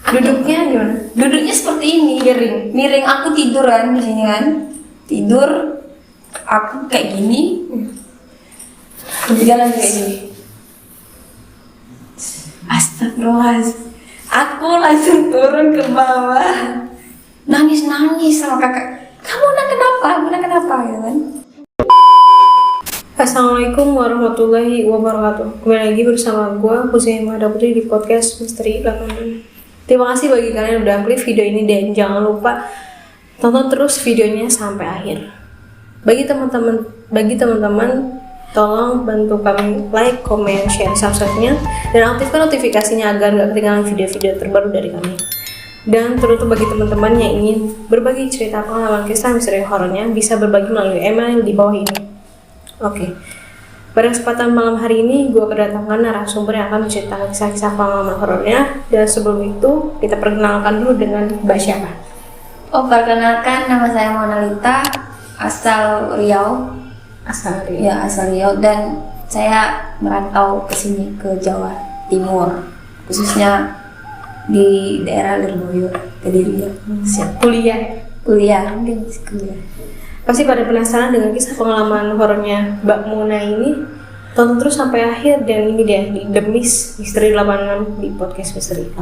Duduknya gimana? Duduknya seperti ini, miring. Aku tidur kan di sini kan. Tidur, aku kayak gini. Jalan kayak gini. Astagfirullahaladzim. Aku langsung turun ke bawah. Nangis sama kakak. Kamu kenapa? Gitu kan. Assalamualaikum warahmatullahi wabarakatuh. Kembali lagi bersama gue Huzaimah Putri di podcast Misteri 86. Terima kasih bagi kalian yang udah klik video ini dan jangan lupa tonton terus videonya sampai akhir. Bagi teman-teman tolong bantu kami like, comment, share, subscribe-nya dan aktifkan notifikasinya agar gak ketinggalan video-video terbaru dari kami. Dan teruntuk bagi teman-teman yang ingin berbagi cerita pengalaman kisah misteri horornya bisa berbagi melalui email di bawah ini. Oke, pada kesempatan malam hari ini gue kedatangan narasumber yang akan menceritakan kisah-kisah pengalaman horornya. Dan sebelum itu kita perkenalkan dulu dengan Mbak siapa? Perkenalkan, nama saya Monalita, asal Riau. Asal Riau dan saya merantau ke sini ke Jawa Timur, khususnya di daerah Lirboyo, Kediri. Siap. Kuliah. Pasti pada penasaran dengan kisah pengalaman horornya Mbak Mona ini. Tonton terus sampai akhir dan ini dia di The Misteri 86 di podcast Misteri.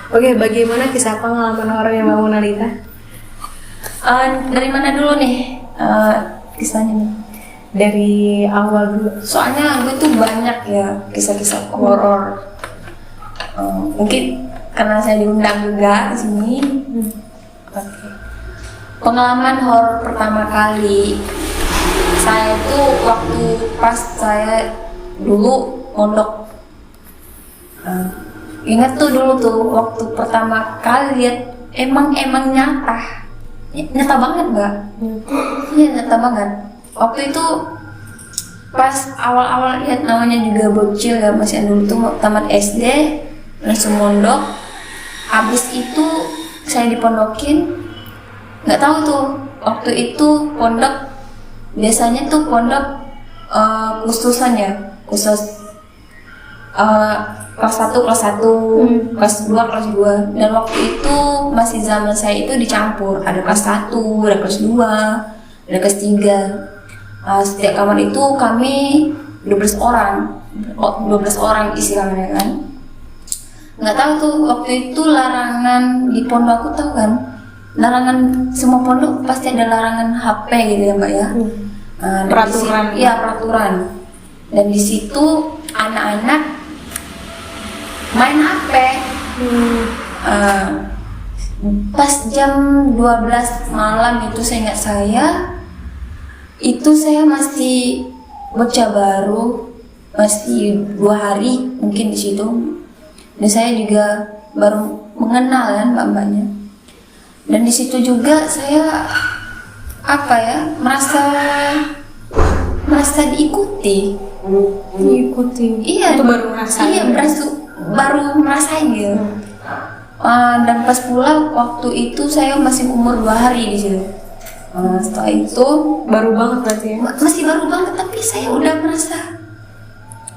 Oke, bagaimana kisah pengalaman horor yang Mbak Monalita? Dari mana dulu nih kisahnya nih? Dari awal dulu. Soalnya gue tuh banyak ya kisah-kisah horor. Mungkin karena saya diundang juga di sini. Oke. Pengalaman horor pertama kali saya itu waktu pas saya dulu mondok. Ingat tuh dulu tuh waktu pertama kali lihat emang nyata banget Mbak. Iya nyata banget. Waktu itu pas awal-awal lihat, namanya juga bocil ya, masih dulu tuh tamat SD langsung mondok. Habis itu saya dipondokin, nggak tahu tuh waktu itu pondok biasanya tuh pondok khusus kelas 1, kelas 2, kelas 2. Dan waktu itu masih zaman saya itu dicampur, ada kelas 1, ada kelas 2, ada kelas 3. Setiap kamar itu kami 12 orang isi kamarnya kan. Nggak tahu tuh waktu itu larangan di pondok aku, tahu kan, larangan semua pondok pasti ada larangan HP gitu ya Mbak ya. Peraturan. Iya peraturan. Dan di situ anak-anak main HP. Pas jam 12 malam itu saya masih bocah baru, masih 2 hari mungkin di situ, dan saya juga baru mengenal kan mbak-mbaknya. Dan di situ juga saya merasa diikuti. Iya, itu baru ngerasain. Iya, baru merasain gitu. Dan pas pulang waktu itu saya masih umur 2 hari di situ. Setelah itu Baru banget berarti ya? masih baru banget, tapi saya udah merasa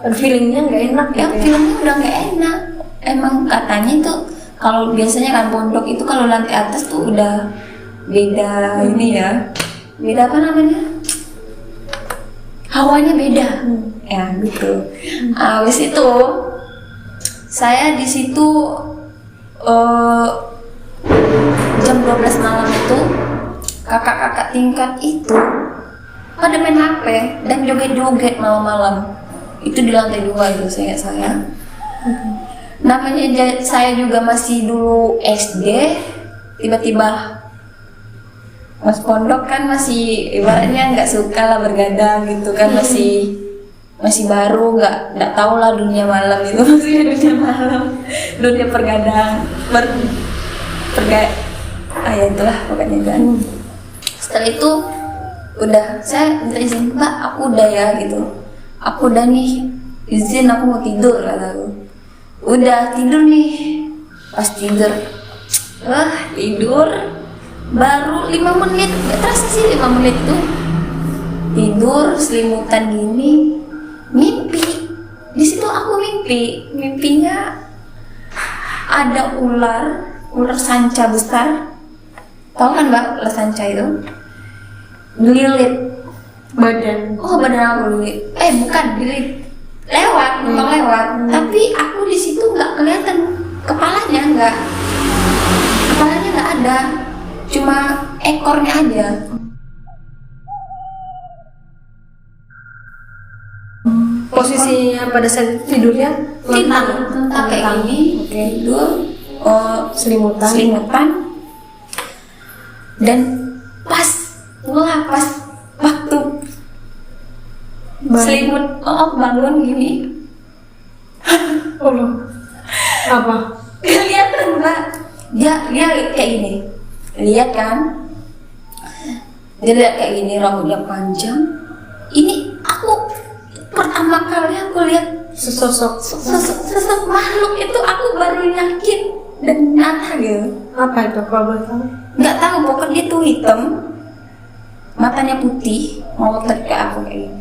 Feelingnya nggak enak ya, gitu ya? filmnya udah nggak enak. Emang katanya tuh kalau biasanya kan pondok itu kalau lantai atas tuh udah beda ini ya, beda apa namanya, hawanya beda ya gitu. Habis itu saya di situ jam 12 malam itu kakak-kakak tingkat itu pada main HP dan joget-joget malam-malam. Itu di lantai 2 itu saya. Namanya saya juga masih dulu SD, tiba-tiba mas pondok kan masih ibaratnya nggak suka lah bergadang gitu kan, masih baru, nggak tahu lah dunia malam itu. Maksudnya dunia malam, dunia pergadang ya itulah pokoknya kan. Setelah itu udah saya minta izin, Mbak aku udah ya gitu, aku udah nih izin, aku mau tidur kataku. Udah tidur nih, pas tidur baru 5 menit, gak terasa sih 5 menit tuh tidur selimutan gini, mimpi. Di situ aku mimpinya ada ular sanca besar, tahu kan Mbak ular sanca itu? Gelilit badan aku bukan gelilit, lewat tapi aku di situ nggak kelihatan kepalanya, nggak ada, cuma ekornya aja. posisinya pada saat tidurnya Tentang kayak gini, tidur selimutan, dan pas waktu selimut bangun gini. Apa Kelihatan Mbak, dia kayak gini, lihat kan, dia lihat kayak gini, rambutnya panjang. Ini aku pertama kali aku lihat sesosok makhluk itu, aku baru yakin dan nyata gitu. apa itu kalau boleh tahu? Nggak tahu, pokoknya dia tuh hitam, matanya putih, mau kayak aku kayak gini.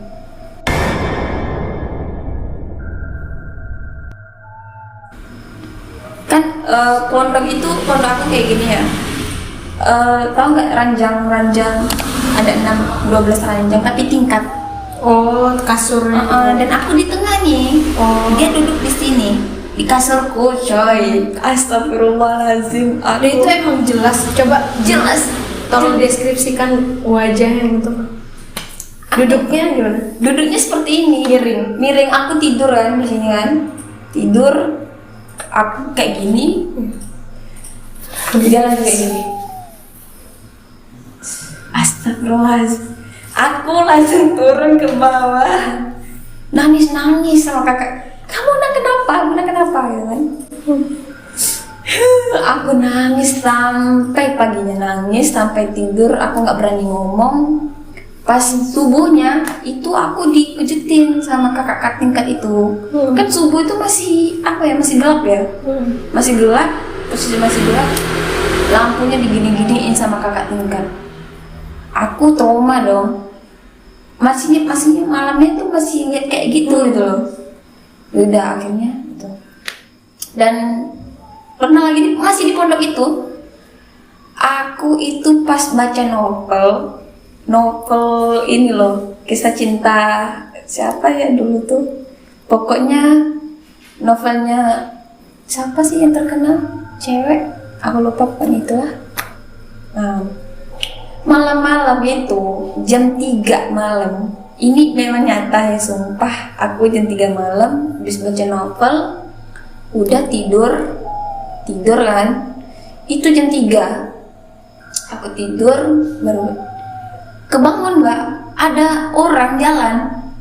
Kan pondok aku kayak gini ya. Tahu nggak ranjang ada 12 ranjang tapi tingkat. Kasurnya Dan aku di tengah nih. Dia duduk di sini di kasurku, coy. Astagfirullahaladzim. Dan itu emang jelas, coba jelas. tolong deskripsikan wajahnya gitu. Duduknya gimana? Duduknya seperti ini, miring. Aku tidur kan di sini kan, tidur. Aku kayak gini, dia lagi kayak gini. Astagfirullahaladzim. Aku langsung turun ke bawah, nangis sama kakak. Kamu kenapa gitu kan? Aku nangis sampai paginya, sampai tidur. Aku nggak berani ngomong. Pas subuhnya itu aku dikejutin sama kakak tingkat itu. Kan subuh itu masih gelap ya, masih gelap, posisi masih gelap, lampunya digini-giniin sama kakak tingkat. Aku trauma dong, masih malamnya tuh masih lihat kayak gitu loh. Udah akhirnya gitu. Dan pernah lagi masih di pondok itu, aku itu pas baca novel ini loh, kisah cinta siapa ya dulu tuh, pokoknya novelnya siapa sih yang terkenal, cewek, aku lupa pokoknya itulah. Malam-malam itu jam 3 malam, ini memang nyata ya, sumpah. Aku jam 3 malam habis baca novel, udah tidur kan, itu jam 3 aku tidur, baru kebangun Mbak, ada orang jalan,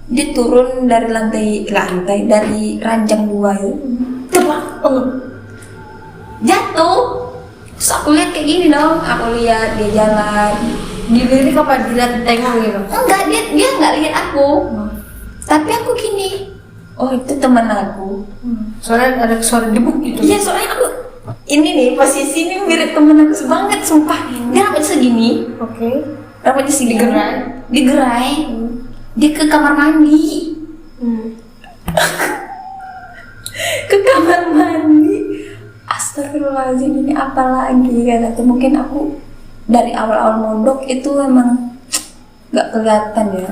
dia turun dari lantai dari ranjang 2 itu, jatuh. Terus aku lihat kayak gini dong, aku lihat dia jalan. Dilirik apa dilihat tengok gitu? Enggak, dia nggak lihat aku, tapi aku gini, oh itu teman aku. Soalnya ada suara debuk gitu. Iya, soalnya aku ini nih posisi ini mirip temen aku banget, sumpah. Dia rambutnya segini, rambutnya segini, digerai. Dia ke kamar mandi, ke kamar mandi. Astagfirullahaladzim, ini apa lagi kan? Atau mungkin aku dari awal-awal mondok itu emang nggak kelihatan ya.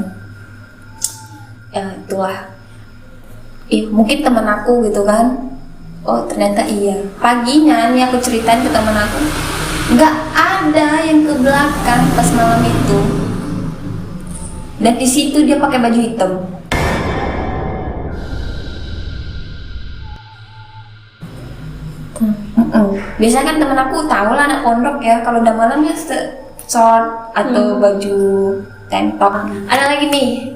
Ya itulah. Mungkin teman aku gitu kan. Oh ternyata iya. Paginya nih aku ceritain ke teman aku, nggak ada yang ke belakang pas malam itu. Dan di situ dia pakai baju hitam. Biasanya kan temen aku tahu lah anak pondok ya, kalau udah malam ya short atau baju tank top. Ada lagi nih,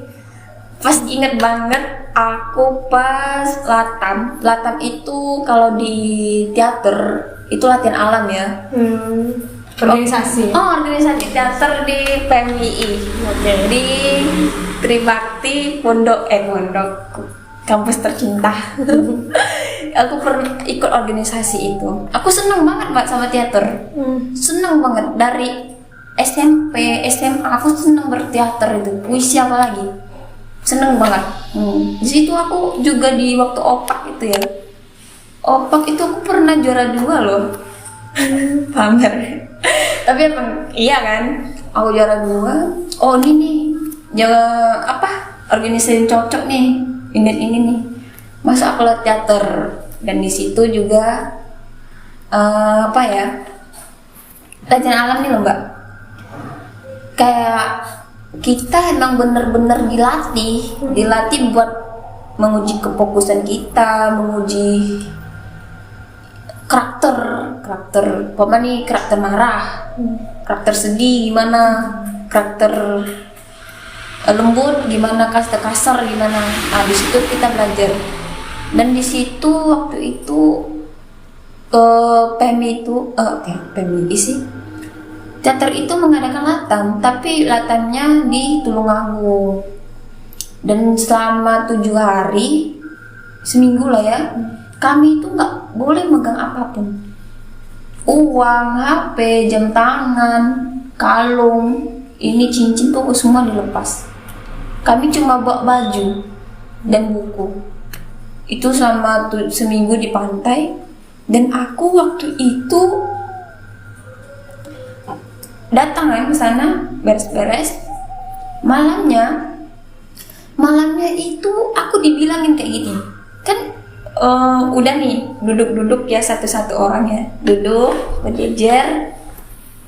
pas inget banget aku pas Latam itu kalau di teater itu latihan alam ya. Organisasi. Organisasi teater di PMII. Di Tribakti Pondok kampus tercinta. Aku pernah ikut organisasi itu. Aku seneng banget Mbak sama teater. Seneng banget dari SMP, SMA aku seneng berteater itu. Puisi apa lagi? Seneng banget. Di situ aku juga di waktu opak itu ya. Opak itu aku pernah juara 2 loh. Pamer. Tapi emang iya kan? Aku juara 2. Oh ini nih. Organisasi cocok nih. Ini nih. Masa aku lihat teater dan di situ juga latihan alam nih loh Mbak. Kayak kita emang bener-bener dilatih buat menguji kefokusan kita, menguji karakter nih karakter marah, karakter sedih gimana, karakter lembut gimana, kasar gimana. Nah di situ kita belajar. Dan di situ waktu itu PMI sih teater itu mengadakan latam, tapi latamnya di Tulungagung. Dan selama 7 hari, seminggu lah ya, kami itu nggak boleh megang apapun. Uang, HP, jam tangan, kalung, ini cincin tuh semua dilepas. Kami cuma bawa baju dan buku. Itu selama seminggu di pantai. Dan aku waktu itu datang kan ke sana beres-beres. Malamnya itu aku dibilangin kayak gini kan, udah nih duduk ya satu-satu orang ya, duduk berjejer,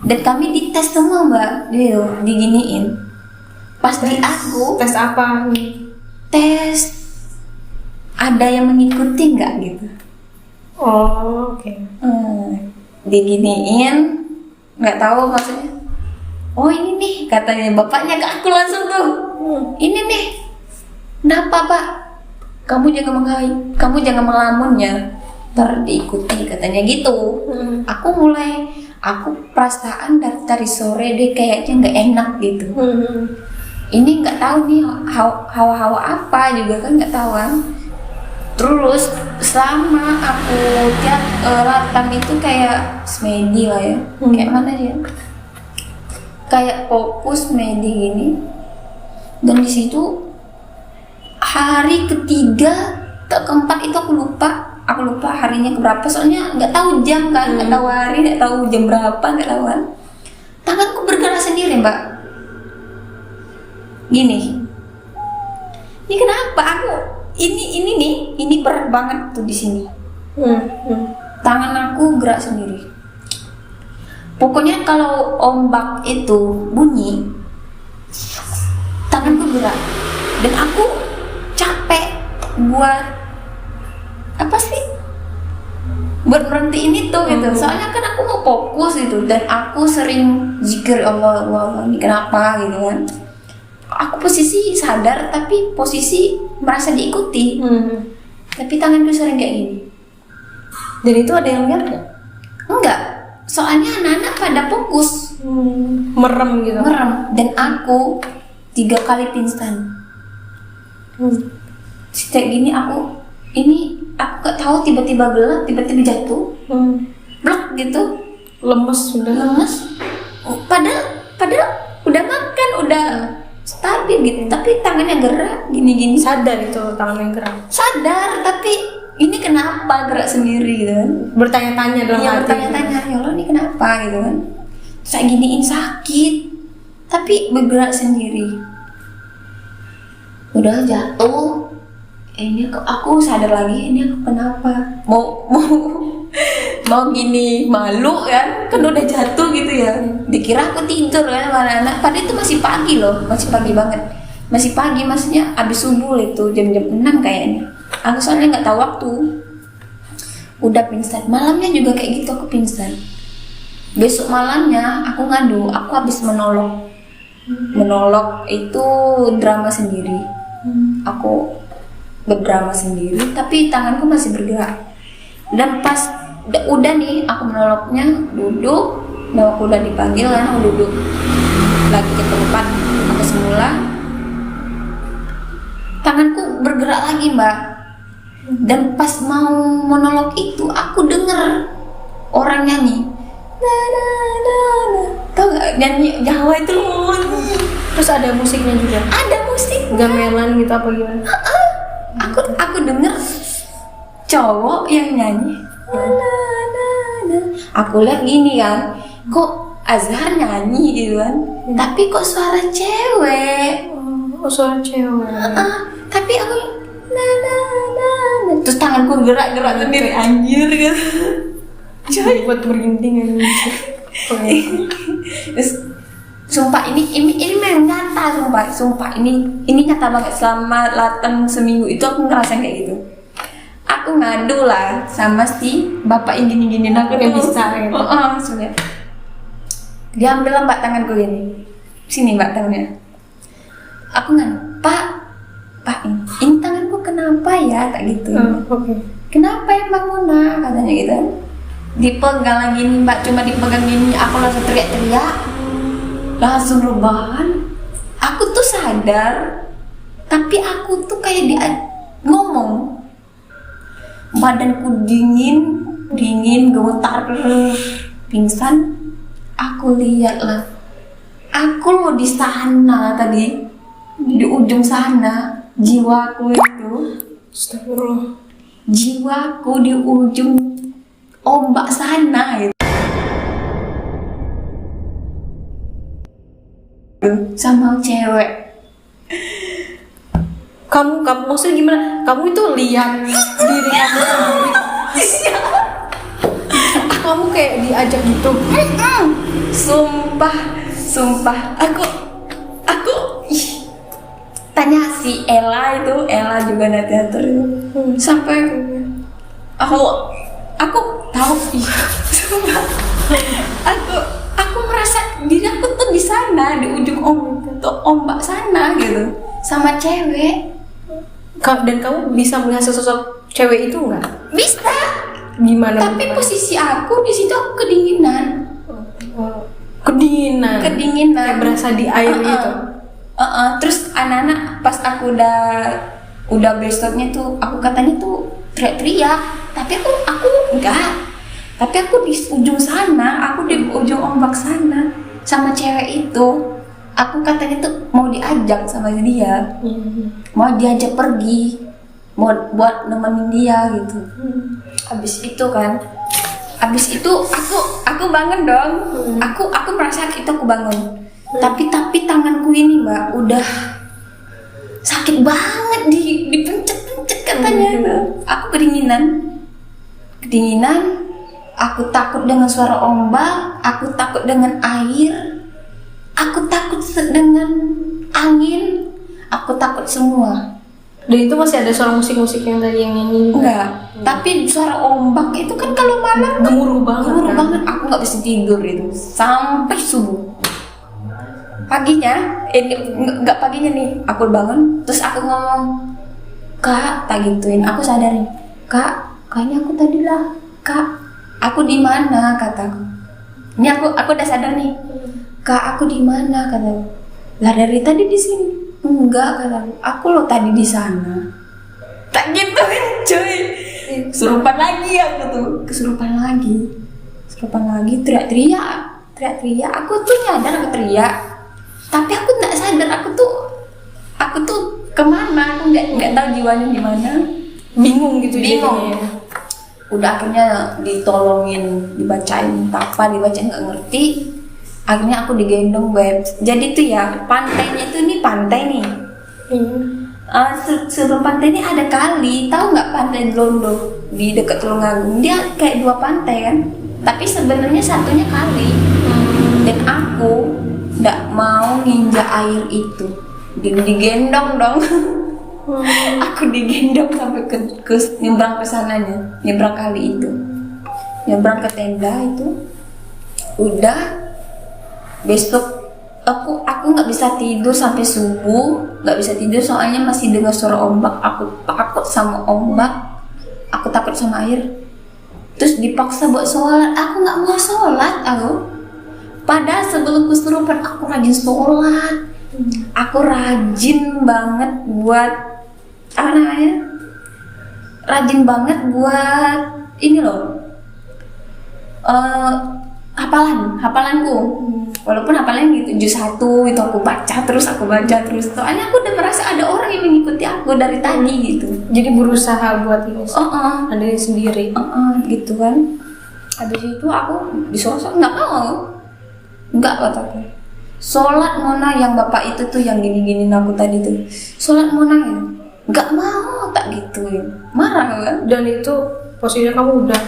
dan kami dites semua Mbak, diginiin. Pas di aku tes apa nih? Tes ada yang mengikuti nggak gitu. Oke. Diginiin, nggak tahu maksudnya. Oh ini nih katanya bapaknya ke aku langsung tuh. Ini nih, kenapa Pak? Kamu jangan melamunnya, ntar diikuti katanya gitu. Aku perasaan dari sore deh kayaknya nggak enak gitu. Ini nggak tahu nih hawa-hawa apa juga kan nggak tahu kan. Terus selama aku latam itu kayak semedi lah ya, kayak mana dia? Kayak fokus semedi gini. Dan di situ hari ketiga atau keempat itu aku lupa harinya keberapa, soalnya nggak tahu jam kan, nggak tahu hari, nggak tahu jam berapa, nggak tahu kan. Tanganku bergerak sendiri Mbak. Gini. Ini kenapa aku? Ini berat banget tuh di sini. Tangan aku gerak sendiri. Pokoknya kalau ombak itu bunyi, tanganku gerak. Dan aku capek buat buat berhentiin itu gitu. Soalnya kan aku mau fokus gitu, dan aku sering zikir Allah ini kenapa gitu kan. Aku posisi sadar tapi posisi merasa diikuti. Tapi tanganku sering kayak gini. Dan itu ada yang lihat nggak? Enggak. Soalnya anak-anak pada fokus. Merem gitu. Dan aku 3 kali pingsan. Kayak gini aku gak tahu, tiba-tiba gelap, tiba-tiba jatuh. Blok gitu. Lemes. Padahal udah makan, udah stabil gitu, tapi tangannya gerak gini-gini. Sadar itu tangannya gerak. Sadar, tapi ini kenapa gerak sendiri gitu kan? Bertanya-tanya dalam hati. Bertanya-tanya, ya Allah ini kenapa gitu kan? Saya giniin sakit, tapi bergerak sendiri. Udah jatuh, ini aku sadar lagi, ini aku kenapa? Mau gini malu kan udah jatuh gitu ya. Dikira aku tidur kan sama anak. Padahal itu masih pagi loh, masih pagi banget. Masih pagi maksudnya abis subuh itu jam-jam 6 kayaknya. Aku soalnya nggak tahu waktu. Udah pingsan. Malamnya juga kayak gitu aku pingsan. Besok malamnya aku ngadu, aku habis menolok itu drama sendiri. Aku berdrama sendiri, tapi tanganku masih bergerak. Dan pas udah nih aku menoloknya duduk, dan aku udah dipanggil kan, aku duduk lagi ke tempat aku semula, tanganku bergerak lagi mbak. Dan pas mau monolog itu aku denger orang nyanyi, tau gak nyanyi Jawa itu loh. Terus ada musiknya juga? Ada musik, gamelan gitu apa gimana? aku denger cowok yang nyanyi. Aku lihat gini kan, kok Azhar nyanyi gitu kan, tapi kok suara cewek. Oh, suara cewek. Tapi aku terus tanganku gerak-gerak sendiri, anjir gitu. Coy, buat merinding aja. Terus sumpah ini memang nyata, sumpah ini nyata banget. Selama latihan seminggu itu aku ngerasain kayak gitu. Aku ngadu lah sama si bapak yang gini-gini aku Yang tuh. bisa gitu. Sudah. Dia ambil lah mbak tanganku gini. Sini mbak tangannya. Aku ngadu, Pak ini tanganku kenapa ya, tak gitu. Oke. Kenapa ya Mbak Muna, katanya gitu. Dipegang lagi nih mbak, cuma dipegang gini, aku langsung teriak-teriak, langsung rebahan. Aku tuh sadar, tapi aku tuh kayak dia ngomong, badanku dingin, gemetar, pingsan. Aku lihat lah, aku loh di sana tadi, di ujung sana, jiwaku itu, Astagfirullah. jiwaku di ujung ombak sana gitu. Sama cewek. Kamu maksudnya gimana? Kamu itu lihat diri kamu sendiri. Kamu kayak diajak gitu. Sumpah. Aku tanya si Ella juga nateater itu. Sampai aku tahu. Sumpah. Aku merasa diri aku tuh di sana, di ujung ombak sana gitu, sama cewek. Dan kamu bisa melihat sosok cewek itu nggak? Bisa. Gimana? Tapi posisi aku di situ aku kedinginan. Kedinginan. Kayak berasa di air gitu. Terus anak-anak pas aku udah besoknya tuh, aku katanya tuh teriak-teriak, tapi aku enggak. Tapi aku di ujung sana, aku di ujung ombak sana sama cewek itu. Aku katanya tuh mau diajak sama dia, mau diajak pergi, mau buat nemenin dia gitu. Abis itu aku bangun dong. Aku merasa itu aku bangun. Tapi tanganku ini mbak udah sakit banget, dipencet katanya. Aku kedinginan. Aku takut dengan suara ombak, aku takut dengan air, aku takut dengan angin, aku takut semua. Dan itu masih ada suara musik-musik yang tadi yang nyanyi? Enggak. Tapi suara ombak itu kan kalau malam gemuruh banget. Aku nggak bisa tidur itu sampai subuh. Paginya, nggak paginya nih, aku bangun, terus aku ngomong, Kak, tak gituin, aku sadarin, Kak, kayaknya aku tadi lah, Kak, aku di mana, kataku. Ini aku udah sadar nih, Kak, aku di mana, kataku. Lah dari tadi di sini. Enggak, kataku, aku lo tadi di sana. Tak gituin, cuy. Kesurupan lagi aku tuh, kesurupan lagi, teriak-teriak. Aku tuh nyadar aku teriak. Tapi aku nggak sadar aku tuh kemana, aku nggak tahu jiwanya di mana. Bingung gitu. Bingung. Jadinya. Udah akhirnya ditolongin, dibacain nggak ngerti. Akhirnya aku digendong web. Jadi tuh ya pantainya itu ini pantai nih. Sebelum pantai ini ada kali, tahu nggak pantai Londo di dekat Tulungagung? Dia kayak dua pantai kan, tapi sebenarnya satunya kali. Dan aku nggak mau nginjak air itu, digendong dong. Aku digendong sampai ke nyebrang ke sananya, nyebrang kali itu, nyebrang ke tenda itu. Udah besok aku nggak bisa tidur sampai subuh, nggak bisa tidur soalnya masih dengar suara ombak. Aku takut sama ombak, aku takut sama air. Terus dipaksa buat sholat, aku nggak mau sholat aku. Padahal sebelum kesurupan aku rajin sholat, aku rajin banget buat apa namanya? Rajin banget buat ini loh, hafalanku. Walaupun hafalannya gitu juz 1 itu aku baca terus. Soalnya aku udah merasa ada orang yang mengikuti aku dari tadi gitu. Jadi berusaha buat ini ada sendiri. Gitu kan. Habis itu aku disuruh nggak mau, nggak kataku. Sholat Mona yang bapak itu tuh yang gini-gini aku tadi tuh. Sholat Mona ya, nggak mau tak gituin, marah kan. Dan itu posisinya kamu udah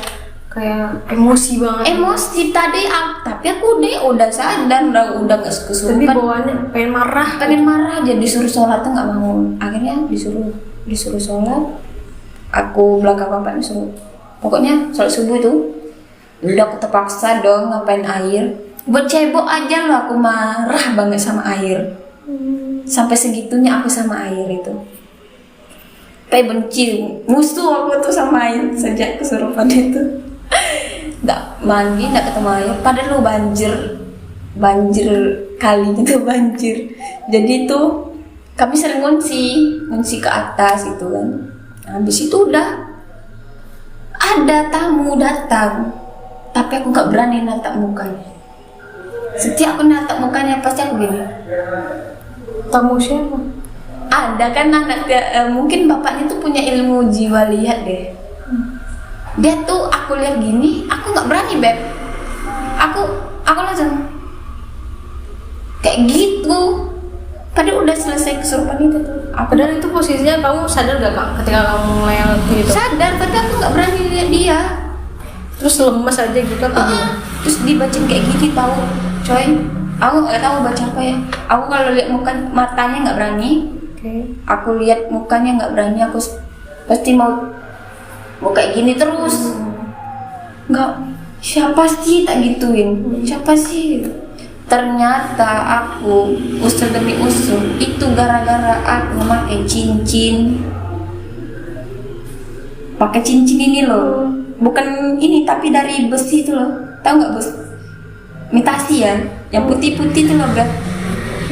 kayak emosi banget. Emosi tadi, tapi aku udah sadar, udah nggak kesurupan. Tapi bawaannya pengen marah aja, disuruh sholat tuh nggak mau. Akhirnya disuruh sholat. Aku belakang bapak disuruh. Pokoknya sholat subuh tuh udah aku terpaksa dong ngapain air. Buat cebok aja loh aku marah banget sama air. Sampai segitunya aku sama air itu. Kayak benci, musuh aku tuh sama air sejak kesurupan itu. Nggak mandi, nggak ketemu air. Padahal lu banjir kalinya tuh banjir. Jadi tuh kami sering ngunci ke atas itu kan. Habis itu udah ada tamu datang, tapi aku nggak berani natap mukanya. Setiap aku natap mukanya pasti aku gini. Tamu siapa? Ada kan anak mungkin bapaknya tuh punya ilmu jiwa lihat deh. Dia tuh aku lihat gini, aku nggak berani beb. Aku langsung kayak gitu. Padahal udah selesai kesurupan itu tuh. Padahal itu posisinya kamu sadar gak kak ketika kamu ngeliat gitu? Sadar, tapi aku nggak berani lihat dia. Terus lemes aja gitu apa gimana? Terus dibacain kayak gini tahu, coy. Aku nggak tahu baca apa ya. Aku kalau lihat matanya nggak berani. Aku lihat mukanya nggak berani. Aku pasti mau kayak gini terus. Nggak, siapa sih tak gituin? Siapa sih? Ternyata aku usul demi usul itu gara-gara aku memakai cincin. Pakai cincin ini loh. Bukan ini tapi dari besi itu loh. Tahu nggak bos? Imitasi ya, yang putih-putih itu loh beb.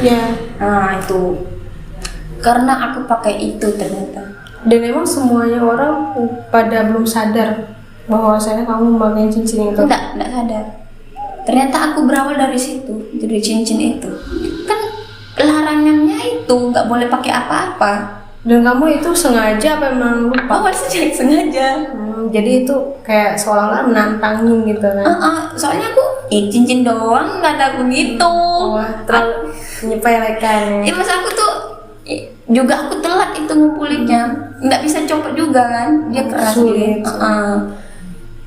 Ya. Nah itu karena aku pakai itu ternyata. Dan emang semuanya orang pada belum sadar bahwa saya kamu memakai cincin itu. Enggak sadar. Ternyata aku berawal dari situ, dari cincin itu. Kan larangannya itu nggak boleh pakai apa-apa. Dan kamu itu sengaja apa emang lupa? Awal sejak sengaja. Jadi itu kayak seolah-olah menantangin gitu kan? Soalnya aku cincin doang nggak ada begitu. Wah, terlalu menyepelekan. Ya mas aku tuh juga aku telat itu ngumpulinnya, nggak bisa copot juga kan, dia keras sulit.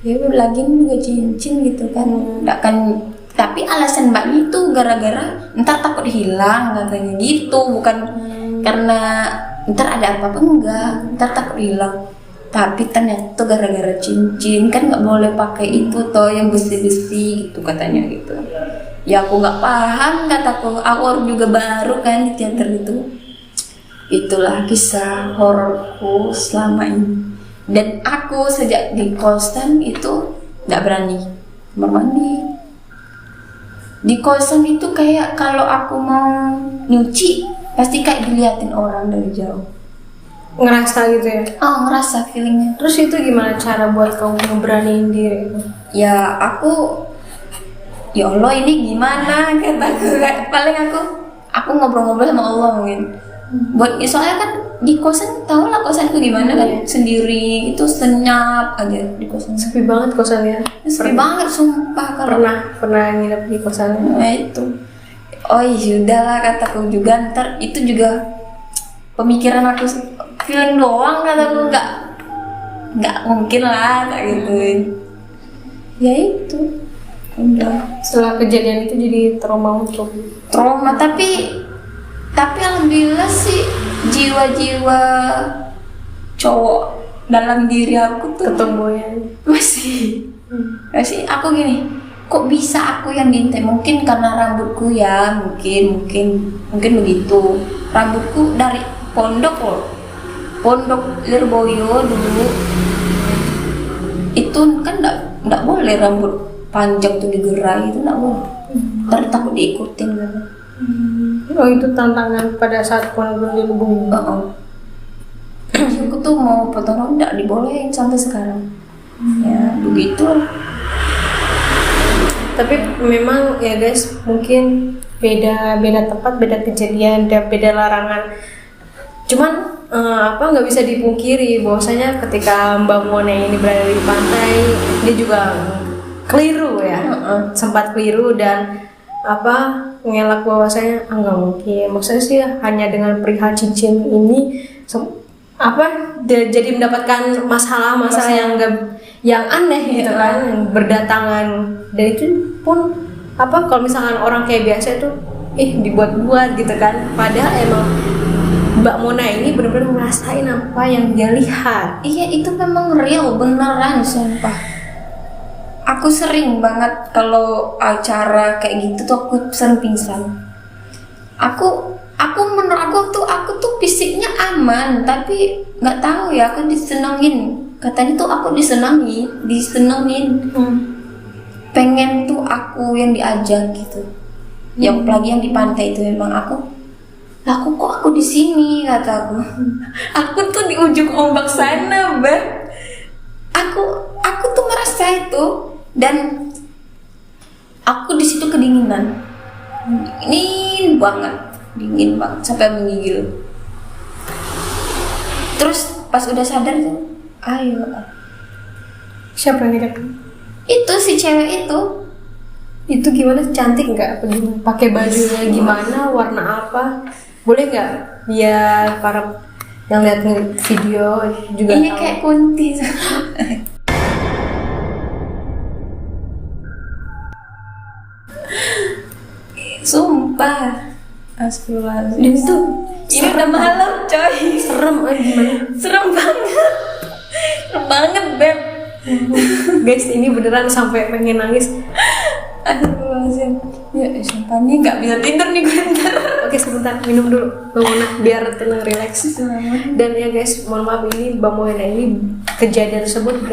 Ya lagi juga cincin gitu kan, nggak kan. Tapi alasan mbaknya itu gara-gara ntar takut hilang katanya gitu, bukan karena ntar ada apa-apa, enggak, ntar takut hilang. Tapi ternyata gara-gara cincin kan nggak boleh pakai itu toh yang besi-besi gitu katanya gitu. Ya aku nggak paham, kataku aku juga baru kan di teater itu. Itulah kisah hororku selama ini. Dan aku sejak di kosan itu nggak berani kamar mandi. Di kosan itu kayak kalau aku mau nyuci pasti kayak diliatin orang dari jauh. Ngerasa gitu ya? Ngerasa feelingnya. Terus itu gimana cara buat kamu ngeberaniin diri? Ya aku, ya Allah ini gimana kataku. Paling aku ngobrol-ngobrol sama Allah mungkin. Buat soalnya kan di kosan, tau lah kosanku gimana kan, sendiri itu senyap aja di kosan. Sepi banget kosannya. Sepi banget sumpah. Kalau pernah nginep di kosannya. Nah itu, oh ya lah kataku juga, ntar itu juga pemikiran aku, feeling doang kataku, nggak mungkin lah tak gituin. Ya itu udah. Setelah kejadian itu jadi trauma tapi alhamdulillah sih jiwa-jiwa cowok dalam diri aku tuh ketemu ya masih aku gini, kok bisa aku yang diintai? Mungkin karena rambutku ya, mungkin begitu. Rambutku dari pondok Lirboyo dulu itu kan nggak boleh rambut panjang tuh digerai, itu nggak boleh. Ntar takut diikutin kan. Oh, itu tantangan pada saat pondok Lirboyo. Aku tuh mau potong rambut nggak dibolehin sampai sekarang. Ya begitu. Tapi memang ya guys, mungkin beda tempat, beda kejadian, dan beda larangan. Cuman nggak bisa dipungkiri bahwasanya ketika Mbak Mona ini berada di pantai, dia juga keliru ya, sempat keliru dan ngelak bahwasanya nggak mungkin. Maksudnya sih hanya dengan perihal cincin ini jadi mendapatkan masalah yang aneh gitu kan, yang berdatangan. Dan itu pun kalau misalkan orang kayak biasa itu dibuat-buat gitu kan, padahal emang Mbak Mona ini benar-benar ngerasain apa yang dia lihat. Iya, itu memang real, beneran, sumpah. Aku sering banget kalau acara kayak gitu tuh aku sering pingsan. Menurut aku tuh fisiknya aman, tapi nggak tahu ya, aku disenengin. Katanya tuh aku disenengin. Pengen tuh aku yang diajak gitu. Yang apalagi yang di pantai itu memang aku kok aku di sini, kataku. Aku tuh di ujung ombak sana, Mbak. Aku tuh merasa itu, dan aku di situ kedinginan. Dingin banget sampai menggigil. Terus pas udah sadar tuh, ayo. Siapa yang ngajak? Itu si cewek itu. Itu gimana, cantik nggak? Pakai bajunya gimana, warna apa? Boleh nggak biar para yang lihat video juga Iya, tahu? kayak Kunti. Sumpah. Astagfirullahaladzim. Ini udah malam, coy. Serem gimana? Serem banget, Beb. Guys, ini beneran sampai pengen nangis. Astagfirullahaladzim. Ya, sumpah nih nggak bisa tidur nih gue ntar. Oke, sebentar, minum dulu Mbak Mona biar tenang, relax. Dan ya guys, mohon maaf, ini Mbak Mona ini kejadian tersebut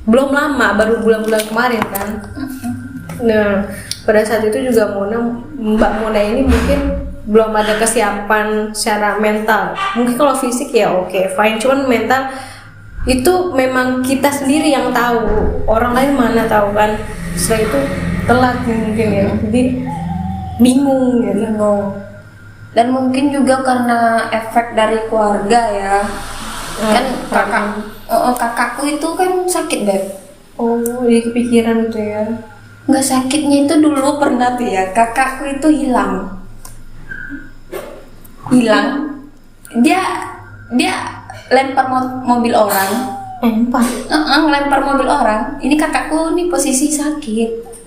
belum lama, baru bulan-bulan kemarin kan. Nah, pada saat itu juga Mbak Mona ini mungkin belum ada kesiapan secara mental. Mungkin kalau fisik ya oke, fine, cuman mental itu memang kita sendiri yang tahu, orang lain mana tahu kan. Setelah itu telat mungkin ya, jadi bingung gitu. Dan mungkin juga karena efek dari keluarga ya. Kan kakakku itu kan sakit, Beb. Oh, jadi kepikiran gitu ya. Nggak, sakitnya itu dulu pernah tuh ya, kakakku itu hilang. Dia lempar mobil orang. Ngelempar mobil orang. Ini kakakku nih posisi sakit.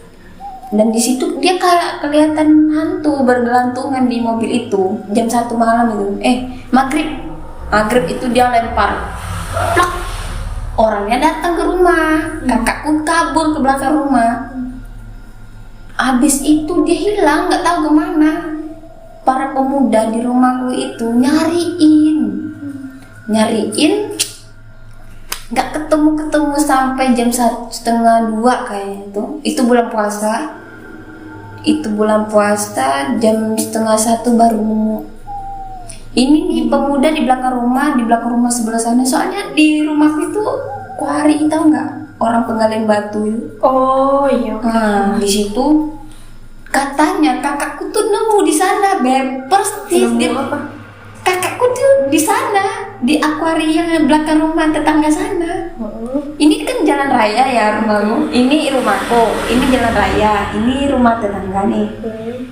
Dan di situ dia kayak kelihatan hantu bergelantungan di mobil itu. Jam 1 malam itu. Maghrib itu dia lempar. Plak. Orangnya datang ke rumah. Kakakku kabur ke belakang rumah. Habis itu dia hilang, nggak tahu kemana. Para pemuda di rumahku itu nyariin, nggak ketemu sampai jam 1:30 kayaknya itu bulan puasa. Jam 1:30 baru nemu. Ini nih pemuda di belakang rumah sebelah sana. Soalnya di rumahku itu kuari, tahu nggak? Orang penggalian batu itu. Oh iya. Nah, di situ katanya kakakku tuh nemu di sana, Beb. Persis dia. Kakakku tuh di sana, di akuarium yang belakang rumah tetangga sana. Ini kan jalan raya ya rumahmu. Ini rumahku, ini jalan raya, ini rumah tetangga nih.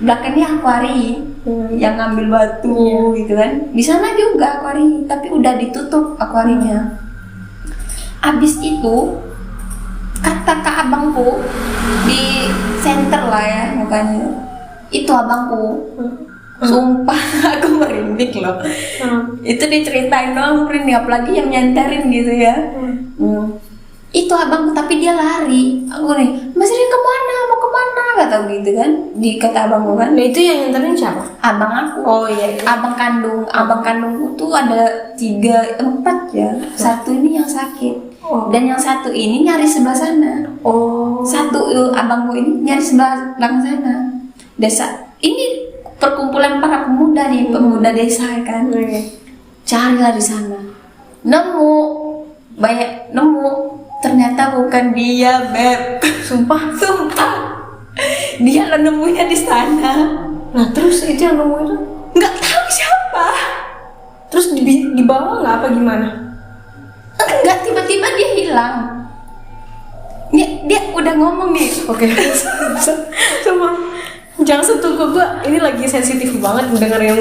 Belakangnya akuarium yang ngambil batu gitu kan. Di sana juga akuarium, tapi udah ditutup akuariumnya. Abis itu kata kak abangku di center lah ya mukanya, itu abangku. Sumpah aku merinding loh. Itu diceritain doang, merinding, apalagi yang nyantarin gitu ya. Itu abangku, tapi dia lari. Aku nih, Mas Rian kemana? Mau kemana? Kata gitu kan, kata abangku kan. Nah itu yang nganterin siapa? Abang aku. Oh iya. Abang kandungku tuh ada 3, 4 ya. Satu ini yang sakit. Dan yang satu ini nyari sebelah sana. Satu abangku ini nyari sebelah belakang sana. Ini perkumpulan para pemuda nih, pemuda desa kan. Carilah di sana. Nemu, ternyata bukan dia, Beb. Sumpah. Dia lo nemunya di sana. Nah terus itu yang nemu itu Nggak tahu siapa. terus dibawa nggak apa gimana? Enggak, tiba-tiba dia hilang. Dia udah ngomong nih. Oke. Sama jangan sentuh ke gua, ini lagi sensitif banget mendengar yang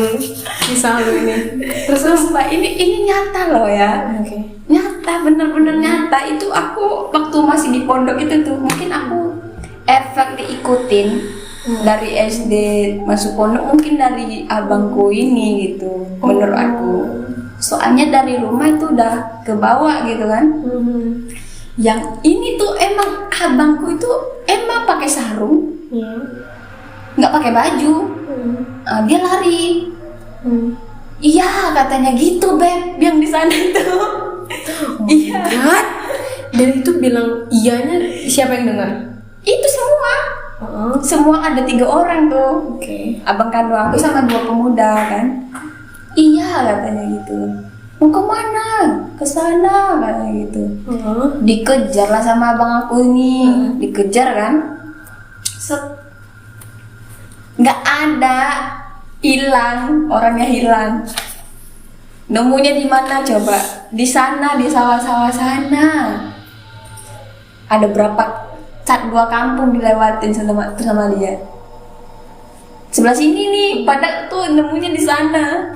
kisah lu ini. Terus Mbak, ini nyata loh ya. Oke. Nyata, bener-bener nyata. Itu aku waktu masih di pondok itu tuh, mungkin aku efek diikutin dari SD masuk pondok, mungkin dari abangku ini gitu, menurut aku. Soalnya dari rumah itu udah ke bawah gitu kan. Yang ini tuh emang abangku itu emang pakai sarung, nggak pakai baju. Dia lari. Iya katanya gitu, Beb, yang di sana itu. Iya. Dan itu bilang iyanya siapa yang dengar? Itu semua. Semua ada 3 orang tuh. Abang kandung aku sama 2 pemuda kan. Iya katanya gitu. Mau kemana? Ke sana katanya gitu. Dikejar lah sama abang aku ini. Dikejar kan. Nggak ada, hilang, orangnya hilang. Nemunya di mana coba? Di sana, di sawah-sawah sana. Ada berapa 2 kampung dilewatin sama dia. Sebelah sini nih, pada tuh nemunya di sana.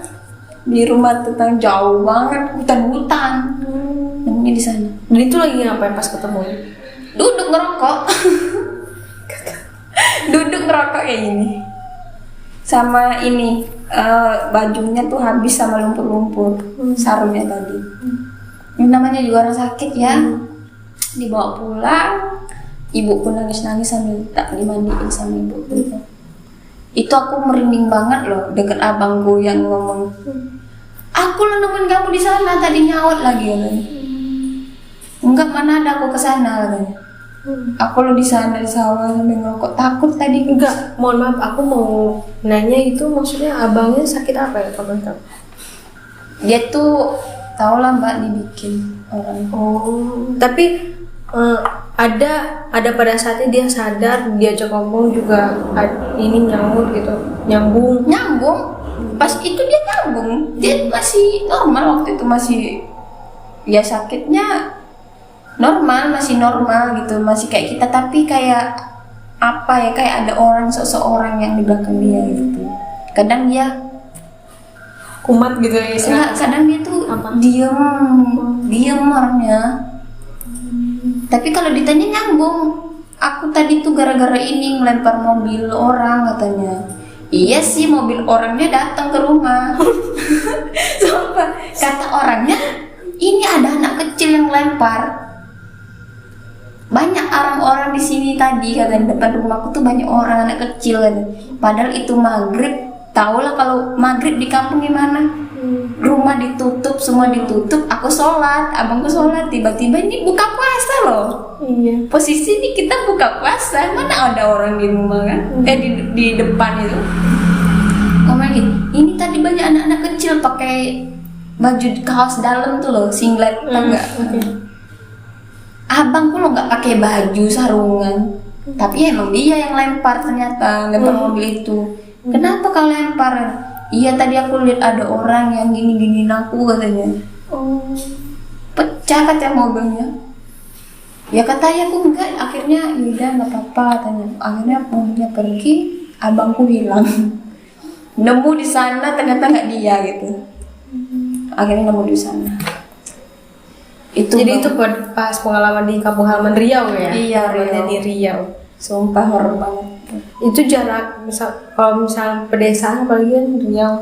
Di rumah tetangga jauh banget, hutan-hutan. Nemunya di sana. Dan itu lagi ngapain pas ketemu? Duduk ngerokok. Duduk ngerokok kayak gini. Sama ini bajunya tuh habis sama lumpur-lumpur. Sarungnya tadi. Ini namanya juga orang sakit ya. Dibawa pulang. Ibuku nangis-nangis sambil tak dimandiin sama ibuku. Itu aku merinding banget loh dekat abangku yang ngomong, aku lo nemuin kamu di sana tadi nyaut lagi katanya. Enggak, mana ada aku kesana katanya. Aku lo di sana di sawah sambil ngerokok, takut tadi. Enggak, mohon maaf, aku mau nanya itu maksudnya abangnya sakit apa ya kamu tahu? Dia tuh tau lah Mbak, dibikin orang. Tapi ada pada saatnya dia sadar, diajak ngomong juga ini nyambung gitu, nyambung. Pas itu dia nyambung, dia masih normal waktu itu, masih ya sakitnya normal, masih normal gitu, masih kayak kita, tapi kayak apa ya, kayak ada orang seseorang yang di belakang dia gitu. Kadang dia kumat gitu ya istilahnya. Kadang dia tuh diem orangnya. Tapi kalau ditanya nyambung. Aku tadi tuh gara-gara ini ngelempar mobil orang katanya. Iya sih, mobil orangnya datang ke rumah. Sumpah, kata orangnya ini ada anak kecil yang lempar. Banyak orang-orang di sini tadi katanya, depan rumahku tuh banyak orang anak kecil kan. Padahal itu maghrib. Tahu lah kalau maghrib di kampung gimana. Rumah ditutup, semua ditutup. Aku sholat, abangku sholat. Tiba-tiba ini buka puasa loh. Iya. Posisi ini kita buka puasa, mana ada orang di rumah kan? Di depan itu. Ngomong gitu. Ini tadi banyak anak-anak kecil pakai baju kaos dalam tuh loh, singlet, enggak? Abangku lo nggak pakai baju sarungan, tapi emang dia yang lempar ternyata, lempar mobil itu. Kenapa kau lempar? Iya tadi aku lihat ada orang yang gini-giniin aku katanya. Pecah katanya mobilnya. Ya katanya aku enggak, akhirnya yaudah nggak apa-apa katanya. Akhirnya mobilnya pergi, abangku hilang. Nemu di sana ternyata nggak dia gitu. Akhirnya nemu di sana. Jadi itu pas pengalaman di kampung halaman Riau ya? Iya, Riau. Di Riau. Sumpah horor banget. Itu jarak kalau misal pedesaan apalagi kan Riau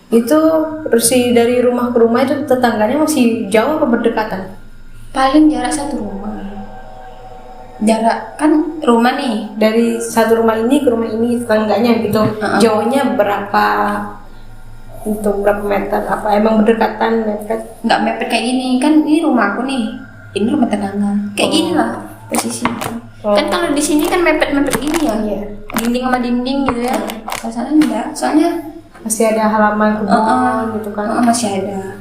itu dari rumah ke rumah itu tetangganya masih jauh apa berdekatan? Paling jarak 1 rumah. Jarak kan rumah nih. Dari satu rumah ini ke rumah ini tetangganya gitu. Jauhnya berapa? Untuk berapa meter? Apa emang berdekatan mepet? Nggak mepet kayak gini kan, ini rumah aku nih, ini rumah tetangga kayak gini lah posisi. Kan kalau di sini kan mepet gini ya, Iya. dinding sama dinding gitu ya. Kalau sana enggak, soalnya Masih ada halaman kebun gitu kan? masih ada.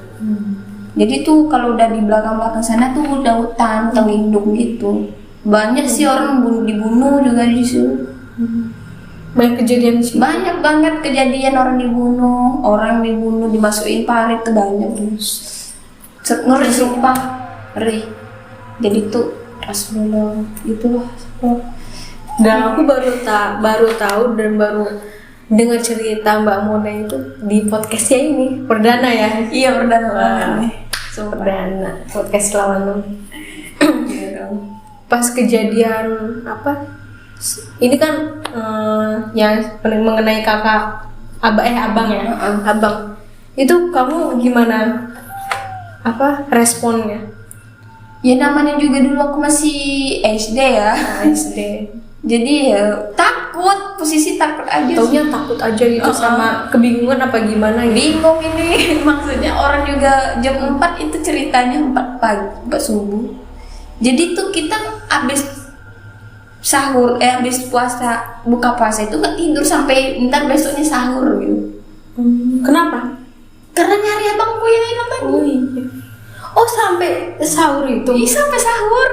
Jadi tuh kalau udah di belakang sana tuh udah hutan lindung gitu. Banyak sih orang dibunuh juga di situ. Banyak kejadian sih. Banyak banget kejadian orang dibunuh dimasukin parit tuh banyak. Ngeri sumpah, ngeri. Jadi tuh Rasulullah gitu lah. Dan aku baru tahu dan baru dengar cerita Mbak Mona itu di podcastnya ini perdana ya. Iya perdana banget nih. Perdana podcast lawan. Pas kejadian apa? Ini kan yang mengenai kakak abang ya, abang. Itu kamu gimana? Apa responnya? Ya namanya juga dulu aku masih SD ya. SD. Jadi ya takut, posisi takut aja. Taunya takut aja gitu sama kebingungan apa gimana gitu. Bingung ini maksudnya orang juga jam 4 itu ceritanya 4 pagi, 4 subuh. Jadi tuh kita habis sahur, habis puasa, buka puasa itu nggak tidur sampai ntar besoknya sahur gitu. Kenapa? Karena nyari abangku yang hilang tadi. Oh iya. Oh sampai sahur itu. Iya sampai sahur.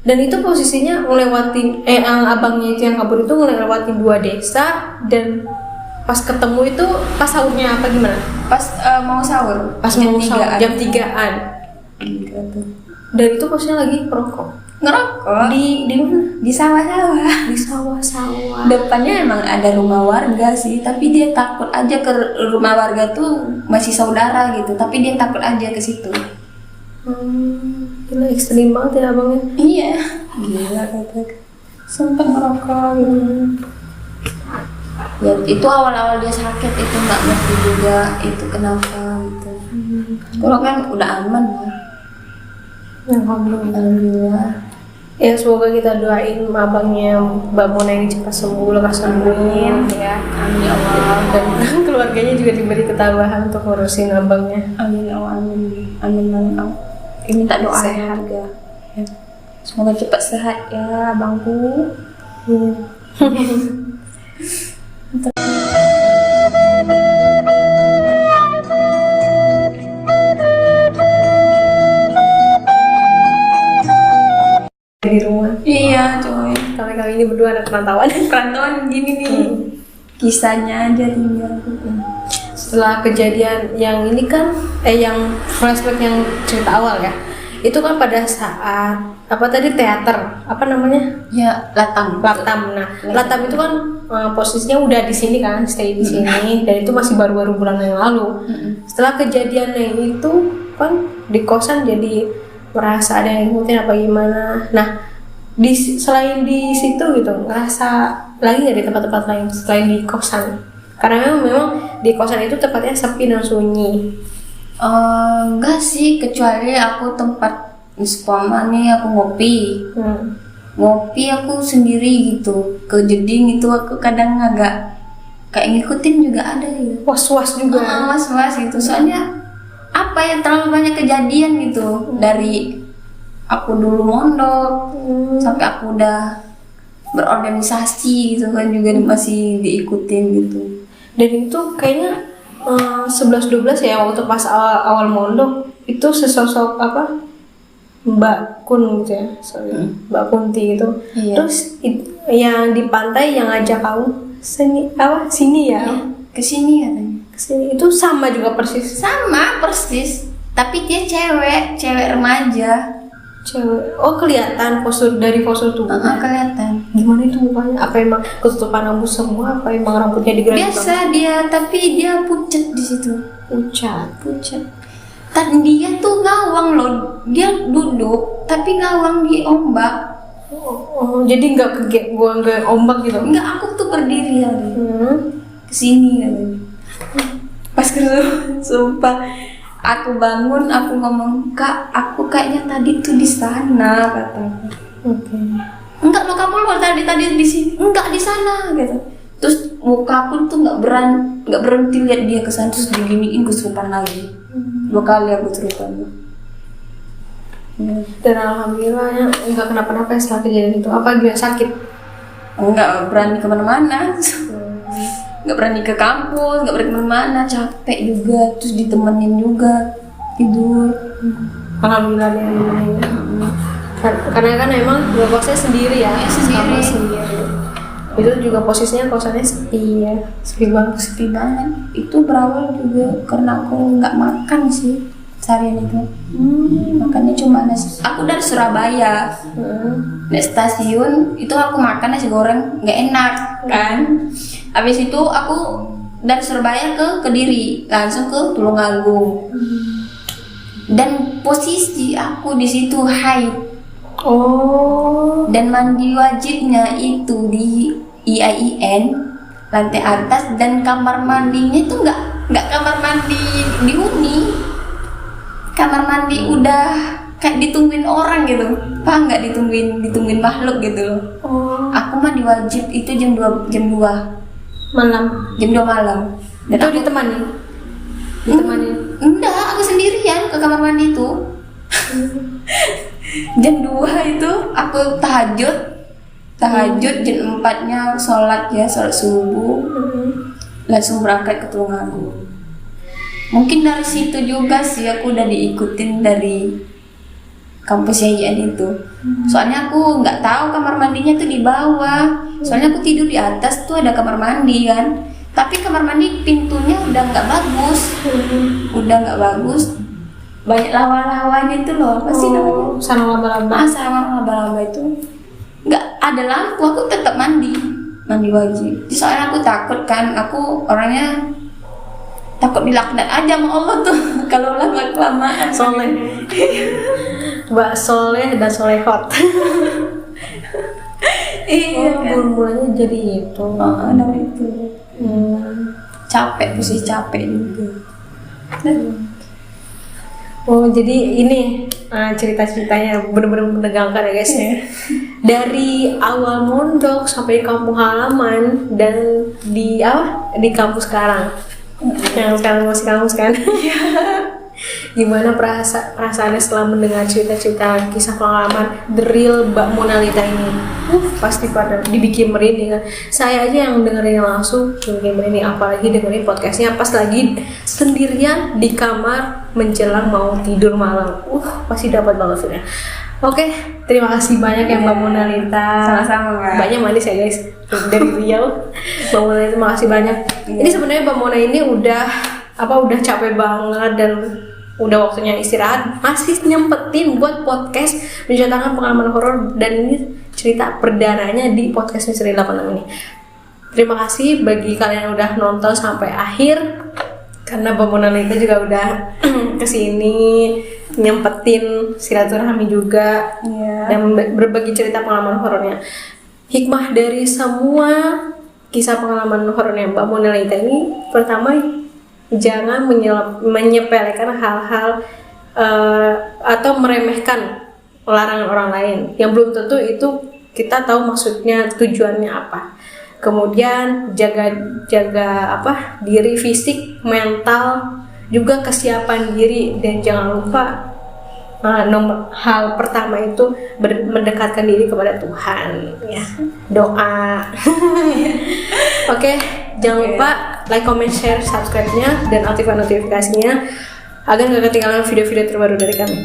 Dan itu posisinya ngelewatin abangnya itu yang kabur itu ngelewatin 2 desa dan pas ketemu itu pas sahurnya apa gimana? Pas mau sahur. Pas mau sahur jam 3-an. Dan itu posisinya lagi merokok. Ngerokok Di mana? di sawah-sawah. Di sawah-sawah. Depannya emang ada rumah warga sih, tapi dia takut aja ke rumah warga tuh masih saudara gitu, tapi dia takut aja ke situ. Gila ekstrim banget ya abangnya. Iya, gila kata. Sempat ngerokok gitu. Ya itu awal-awal dia sakit itu nggak ngerti juga itu kenapa gitu. Kalau kan udah aman lah. Alhamdulillah. Ya semoga kita doain abangnya Mbak Mona ini cepat sembuh, lekas sembuhin ya. Amin ya Allah. Dan keluarganya juga diberi ketabahan untuk ngurusin abangnya. Amin ya Allah. Amin. Minta doa Sehat. juga. Ya. Semoga cepat sehat ya abangku. Di rumah. Iya coy. Kali ini berdua anak perantauan. Perantauan gini nih. Kisahnya aja tinggal. Setelah kejadian yang ini kan yang flashback yang cerita awal ya, itu kan pada saat apa tadi teater apa namanya Ya Latam. Latam. Nah Latam itu kan posisinya udah di sini kan, stay di sini dan itu masih baru-baru bulan yang lalu. Setelah kejadian yang itu kan di kosan jadi merasa ada yang ngikutin apa gimana. Nah selain di situ gitu ngerasa lagi nggak di tempat-tempat lain selain di kosan? Karena memang di kosan itu tempatnya sepi dan sunyi. Enggak sih, kecuali aku tempat misalnya nih aku ngopi aku sendiri gitu ke jeding itu aku kadang agak kayak ngikutin juga ada gitu. Was-was juga. Was gitu soalnya apa ya terlalu banyak kejadian gitu dari aku dulu mondok sampai aku udah berorganisasi gitu kan juga masih diikutin gitu. Dan itu kayaknya 11-12 ya waktu pas awal mondok itu sesosok apa Mbak Kun gitu ya, Mbak Kunti gitu. Iya. Terus yang di pantai yang ngajak kamu sini ya, Kesini katanya. kesini itu sama juga persis. Sama persis, tapi dia cewek remaja. Cewek. Oh kelihatan dari postur tubuh. Kelihatan. Gimana itu mukanya? Apa emang ketutupan rambut semua? Apa emang rambutnya digerak? Biasa dia, tapi dia pucat di situ. Pucat. Dan dia tuh ngawang loh. Dia duduk, tapi ngawang di ombak. Oh, jadi nggak nggak ombak gitu? Enggak, aku tuh berdiri lagi. Kesini katanya. Pas sumpah. aku bangun, aku ngomong, "Kak, aku kayaknya tadi tuh di sana," kataku. Oke. "Enggak lo, kamu lo tadi di sini." "Enggak, di sana," gitu. Terus muka aku tuh nggak berhenti lihat dia ke sana, terus diginiin kesurupan lagi. 2 kali aku kesurupan. Dan alhamdulillahnya nggak kenapa-napa setelah kejadian itu. Apa gimana, sakit? Nggak berani kemana-mana, nggak berani ke kampus, nggak berani kemana-mana, capek juga, terus ditemenin juga tidur. Alhamdulillah ya. Karena kan emang kosnya sendiri ya, Sendiri. sama sendiri. Itu juga posisinya kosannya sepi ya, sepi banget. Sepi banget. Itu berawal juga karena aku nggak makan sih seharian itu. Makannya cuma nasi. Aku dari Surabaya. Di stasiun itu aku makan nasi goreng nggak enak kan. Habis itu aku dari Surabaya ke Kediri, langsung ke Tulungagung. Dan posisi aku di situ haid. Oh. Dan mandi wajibnya itu di IAIN lantai atas, dan kamar mandinya itu nggak kamar mandi di Uni, kamar mandi udah kayak ditungguin orang gitu, paham nggak, ditungguin makhluk gitu loh. Oh. Aku mandi wajib itu jam 2 Malam. malam. Dan Itu aku ditemani. enggak, aku sendirian ke kamar mandi itu. Jam 2 itu aku tahajud jam 4-nya sholat subuh, langsung berangkat ke Tulungagung. Mungkin dari situ juga sih aku udah diikutin dari kampus IAIN itu. Soalnya aku nggak tahu kamar mandinya tuh di bawah. Soalnya aku tidur di atas tuh ada kamar mandi kan. Tapi kamar mandi pintunya udah nggak bagus. Banyak lawa-lawanya itu loh. Apa sih namanya? Sarang laba-laba. Sarang laba-laba itu. Nggak ada lampu, aku tetap mandi wajib. Soalnya aku takut kan, aku orangnya takut dilaknat aja sama Allah tuh kalau lama kelamaan. Soleh. Mbak Soleh dan Solehot. Iya kan. Mulanya jadi itu. Dari itu. Capek juga. Oh, jadi ini cerita-ceritanya benar-benar menegangkan ya guys ya. Dari awal mondok sampai kampung halaman dan di kampus sekarang. Yang sekarang masih kampus kan. Gimana perasaannya setelah mendengar cerita-cerita kisah pengalaman the real Mbak Monalita ini? Pasti pada dibikin merinding kan. Saya aja yang dengerin langsung bikin merinding, apalagi dengerin podcastnya pas lagi sendirian di kamar menjelang mau tidur malam. Pasti dapat banget filmnya. Oke, terima kasih banyak ya Mbak Monalita. Sama-sama, Mbak. Banyak manis ya guys dari Riau. Mbak Monalita, terima kasih banyak. Ini sebenarnya Mbak Mona ini udah capek banget dan udah waktunya istirahat, masih nyempetin buat podcast menceritakan pengalaman horor, dan ini cerita perdananya di podcast Misteri 86 ini. Terima kasih bagi kalian yang udah nonton sampai akhir, karena Mbak Monalita juga udah kesini nyempetin silaturahmi juga, dan berbagi cerita pengalaman horornya. Hikmah dari semua kisah pengalaman horornya Mbak Monalita ini, pertama, jangan menyepelekan hal-hal atau meremehkan larangan orang lain yang belum tentu itu kita tahu maksudnya, tujuannya apa. Kemudian jaga diri, fisik, mental, juga kesiapan diri, dan jangan lupa hal pertama itu mendekatkan diri kepada Tuhan ya, doa. Oke, jangan lupa like, comment, share, subscribe-nya, dan aktifkan notifikasinya agar gak ketinggalan video-video terbaru dari kami.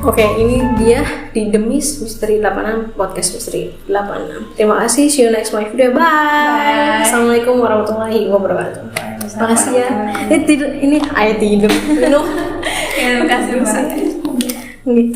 Oke, ini dia di The Misteri 86, podcast Misteri 86. Terima kasih, see you next my video. Bye. Assalamualaikum warahmatullahi wabarakatuh. Terima kasih ya. Ini ayat tidur. Terima kasih, Mbak. Nih.